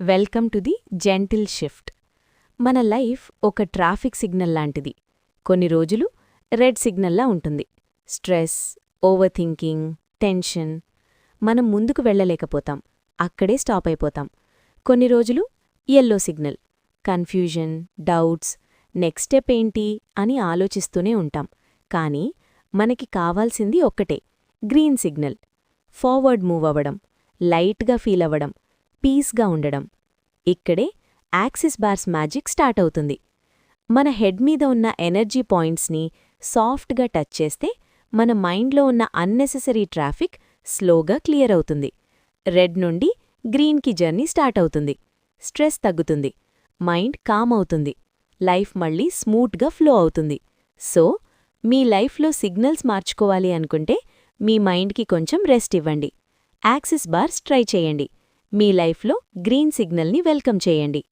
Welcome to the gentle shift. మన life ఒక traffic signal లాంటిది. కొన్ని రోజులు రెడ్ సిగ్నల్లా ఉంటుంది. Stress, over thinking, tension. మనం ముందుకు వెళ్ళలేకపోతాం, అక్కడే స్టాప్ అయిపోతాం. కొన్ని రోజులు yellow signal. Confusion, doubts, next step ఏంటి అని ఆలోచిస్తూనే ఉంటాం. కానీ మనకి కావాల్సింది ఒక్కటే, గ్రీన్ సిగ్నల్. ఫార్వర్డ్ మూవ్ అవ్వడం, లైట్గా ఫీల్ అవ్వడం, పీస్గా ఉండడం. ఇక్కడే యాక్సిస్ బార్స్ మ్యాజిక్ స్టార్ట్ అవుతుంది. మన హెడ్ మీద ఉన్న ఎనర్జీ పాయింట్స్ని సాఫ్ట్గా టచ్ చేస్తే మన మైండ్లో ఉన్న అన్నెసెసరీ ట్రాఫిక్ స్లోగా క్లియర్ అవుతుంది. రెడ్ నుండి గ్రీన్కి జర్నీ స్టార్ట్ అవుతుంది. స్ట్రెస్ తగ్గుతుంది, మైండ్ కామ్ అవుతుంది, లైఫ్ మళ్ళీ స్మూత్గా ఫ్లో అవుతుంది. సో, మీ లైఫ్లో సిగ్నల్స్ మార్చుకోవాలి అనుకుంటే మీ మైండ్కి కొంచెం రెస్ట్ ఇవ్వండి. యాక్సిస్ బార్స్ ట్రై చేయండి. మీ లైఫ్లో గ్రీన్ సిగ్నల్ని వెల్కమ్ చేయండి.